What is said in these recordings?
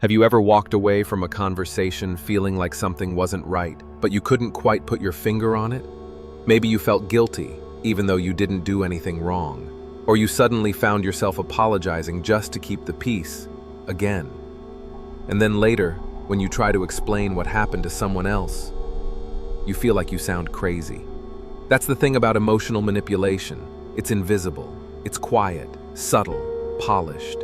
Have you ever walked away from a conversation feeling like something wasn't right, but you couldn't quite put your finger on it? Maybe you felt guilty, even though you didn't do anything wrong. Or you suddenly found yourself apologizing just to keep the peace, again. And then later, when you try to explain what happened to someone else, you feel like you sound crazy. That's the thing about emotional manipulation. It's invisible, it's quiet, subtle, polished.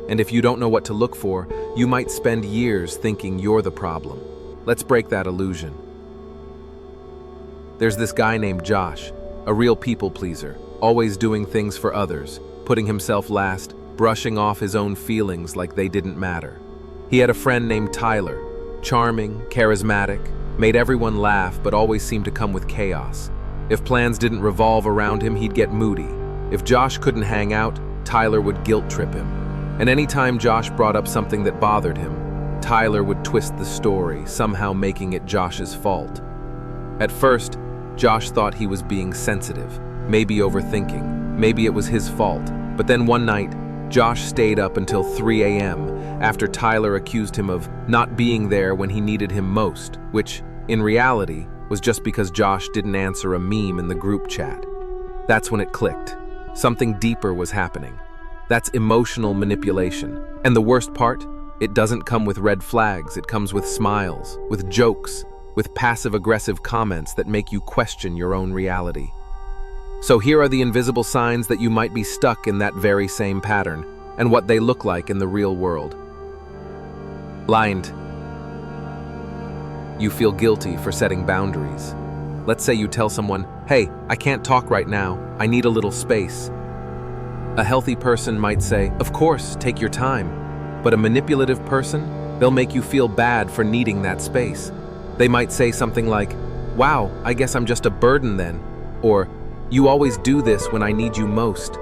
And if you don't know what to look for, you might spend years thinking you're the problem. Let's break that illusion. There's this guy named Josh, a real people pleaser, always doing things for others, putting himself last, brushing off his own feelings like they didn't matter. He had a friend named Tyler, charming, charismatic, made everyone laugh but always seemed to come with chaos. If plans didn't revolve around him, he'd get moody. If Josh couldn't hang out, Tyler would guilt trip him. And anytime Josh brought up something that bothered him, Tyler would twist the story, somehow making it Josh's fault. At first, Josh thought he was being sensitive, maybe overthinking, maybe it was his fault. But then one night, Josh stayed up until 3 a.m. after Tyler accused him of not being there when he needed him most, which, in reality, was just because Josh didn't answer a meme in the group chat. That's when it clicked. Something deeper was happening. That's emotional manipulation. And the worst part? It doesn't come with red flags, it comes with smiles, with jokes, with passive-aggressive comments that make you question your own reality. So here are the invisible signs that you might be stuck in that very same pattern, and what they look like in the real world. Blind. You feel guilty for setting boundaries. Let's say you tell someone, "Hey, I can't talk right now, I need a little space." A healthy person might say, "Of course, take your time." But a manipulative person, they'll make you feel bad for needing that space. They might say something like, "Wow, I guess I'm just a burden then," or "You always do this when I need you most."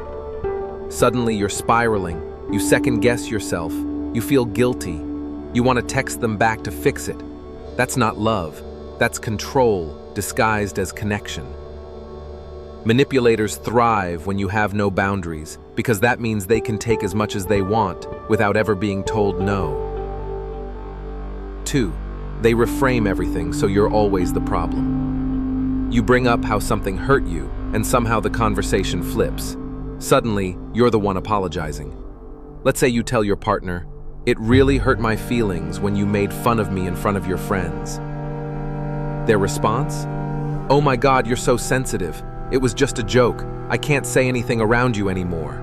Suddenly you're spiraling, you second-guess yourself, you feel guilty, you want to text them back to fix it. That's not love, that's control disguised as connection. Manipulators thrive when you have no boundaries, because that means they can take as much as they want without ever being told no. 2. They reframe everything so you're always the problem. You bring up how something hurt you, and somehow the conversation flips. Suddenly, you're the one apologizing. Let's say you tell your partner, "It really hurt my feelings when you made fun of me in front of your friends." Their response? "Oh my God, you're so sensitive. It was just a joke. I can't say anything around you anymore."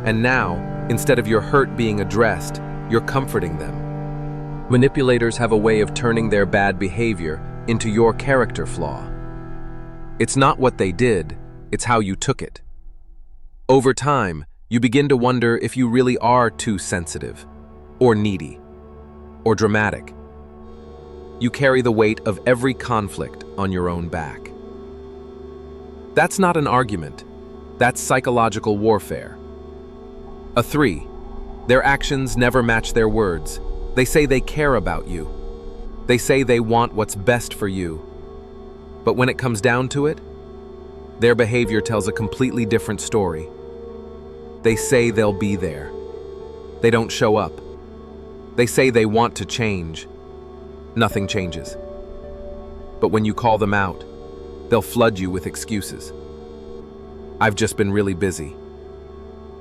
And now, instead of your hurt being addressed, you're comforting them. Manipulators have a way of turning their bad behavior into your character flaw. It's not what they did, it's how you took it. Over time, you begin to wonder if you really are too sensitive, or needy, or dramatic. You carry the weight of every conflict on your own back. That's not an argument. That's psychological warfare. 3. Their actions never match their words. They say they care about you. They say they want what's best for you. But when it comes down to it, their behavior tells a completely different story. They say they'll be there. They don't show up. They say they want to change. Nothing changes. But when you call them out, they'll flood you with excuses. "I've just been really busy.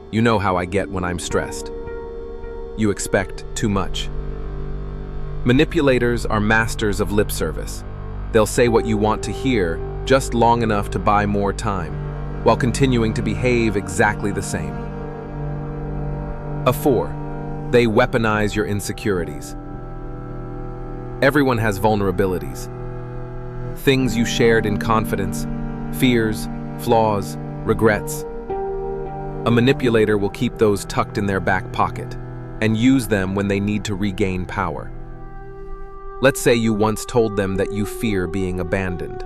You know how I get when I'm stressed." You expect too much. Manipulators are masters of lip service. They'll say what you want to hear just long enough to buy more time, while continuing to behave exactly the same. 4. They weaponize your insecurities. Everyone has vulnerabilities. Things you shared in confidence, fears, flaws, regrets. A manipulator will keep those tucked in their back pocket and use them when they need to regain power. Let's say you once told them that you fear being abandoned.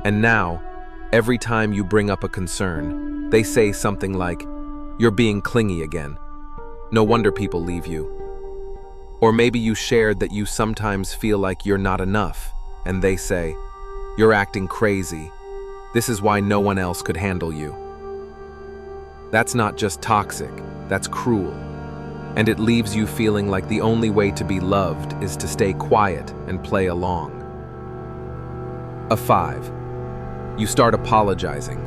And now, every time you bring up a concern, they say something like, "You're being clingy again. No wonder people leave you." Or maybe you shared that you sometimes feel like you're not enough, and they say, "You're acting crazy. This is why no one else could handle you." That's not just toxic, that's cruel. and it leaves you feeling like the only way to be loved is to stay quiet and play along. A 5. You start apologizing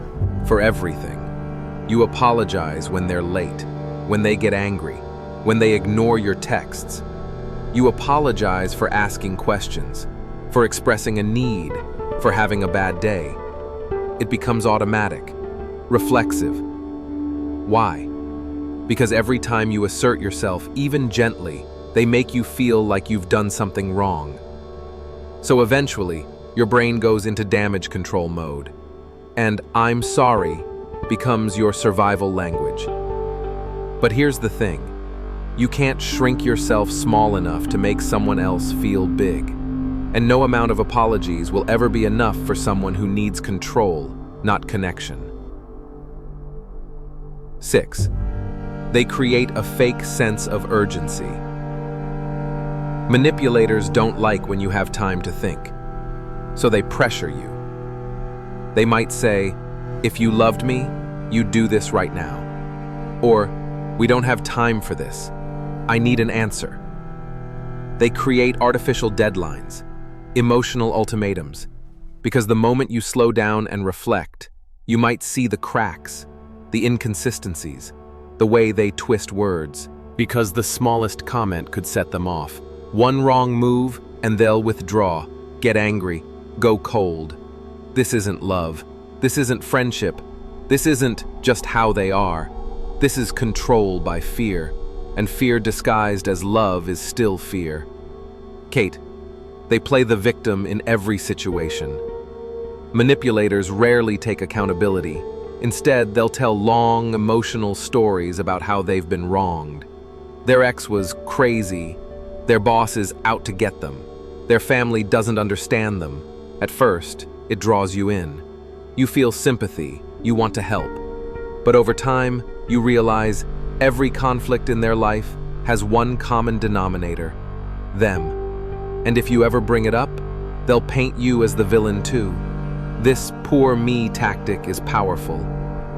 for everything. You apologize when they're late, when they get angry, when they ignore your texts. You apologize for asking questions, for expressing a need, for having a bad day. It becomes automatic, reflexive. Why? Because every time you assert yourself, even gently, they make you feel like you've done something wrong. So eventually, your brain goes into damage control mode, and "I'm sorry" becomes your survival language. But here's the thing. You can't shrink yourself small enough to make someone else feel big. And no amount of apologies will ever be enough for someone who needs control, not connection. 6. They create a fake sense of urgency. Manipulators don't like when you have time to think, so they pressure you. They might say, "If you loved me, you'd do this right now." Or, "We don't have time for this. I need an answer." They create artificial deadlines, emotional ultimatums, because the moment you slow down and reflect, you might see the cracks, the inconsistencies, the way they twist words, because the smallest comment could set them off. One wrong move and they'll withdraw, get angry, go cold. This isn't love. This isn't friendship. This isn't just how they are. This is control by fear, and fear disguised as love is still fear. Kate, they play the victim in every situation. Manipulators rarely take accountability. Instead, they'll tell long, emotional stories about how they've been wronged. Their ex was crazy. Their boss is out to get them. Their family doesn't understand them. At first, it draws you in. You feel sympathy. You want to help. But over time, you realize every conflict in their life has one common denominator: them. And if you ever bring it up, they'll paint you as the villain too. This poor me tactic is powerful.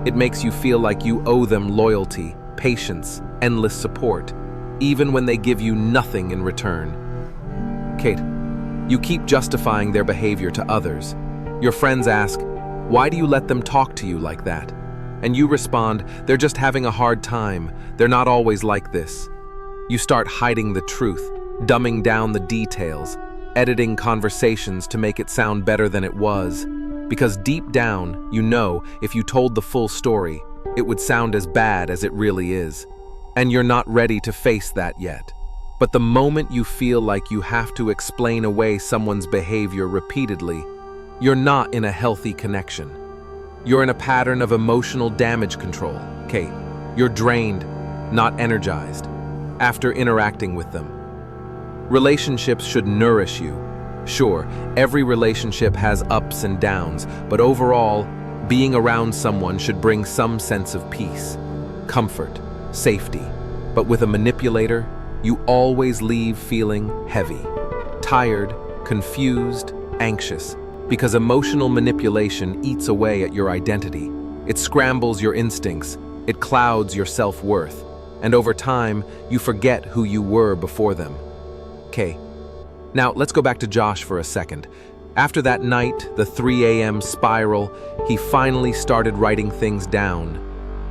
It makes you feel like you owe them loyalty, patience, endless support, even when they give you nothing in return. Kate, you keep justifying their behavior to others. Your friends ask, "Why do you let them talk to you like that?" And you respond, "They're just having a hard time. They're not always like this." You start hiding the truth, dumbing down the details, editing conversations to make it sound better than it was. Because deep down, you know if you told the full story, it would sound as bad as it really is. And you're not ready to face that yet. But the moment you feel like you have to explain away someone's behavior repeatedly, you're not in a healthy connection. You're in a pattern of emotional damage control, Kate. You're drained, not energized, after interacting with them. Relationships should nourish you. Sure, every relationship has ups and downs, but overall, being around someone should bring some sense of peace, comfort, safety. But with a manipulator, you always leave feeling heavy, tired, confused, anxious, because emotional manipulation eats away at your identity. It scrambles your instincts, it clouds your self-worth, and over time, you forget who you were before them. Okay, now let's go back to Josh for a second. After that night, the 3 a.m. spiral, he finally started writing things down.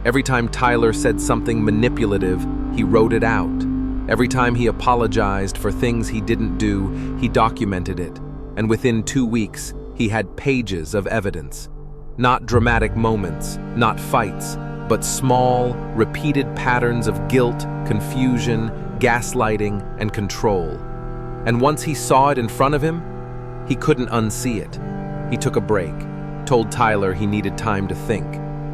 Every time Tyler said something manipulative, he wrote it out. Every time he apologized for things he didn't do, he documented it. And within 2 weeks, he had pages of evidence. Not dramatic moments, not fights, but small, repeated patterns of guilt, confusion, gaslighting, and control. And once he saw it in front of him, he couldn't unsee it. He took a break, told Tyler he needed time to think.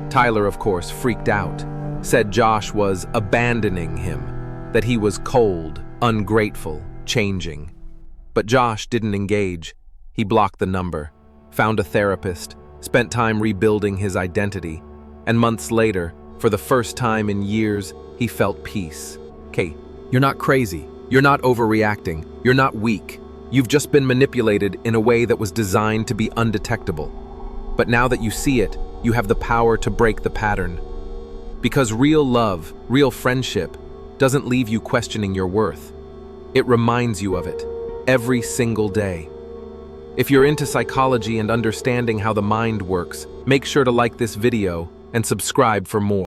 Tyler, of course, freaked out, said Josh was abandoning him, that he was cold, ungrateful, changing. But Josh didn't engage. He blocked the number, found a therapist, spent time rebuilding his identity, and months later, for the first time in years, he felt peace. Kate, you're not crazy. You're not overreacting. You're not weak. You've just been manipulated in a way that was designed to be undetectable. But now that you see it, you have the power to break the pattern. Because real love, real friendship, doesn't leave you questioning your worth. It reminds you of it every single day. If you're into psychology and understanding how the mind works, make sure to like this video and subscribe for more.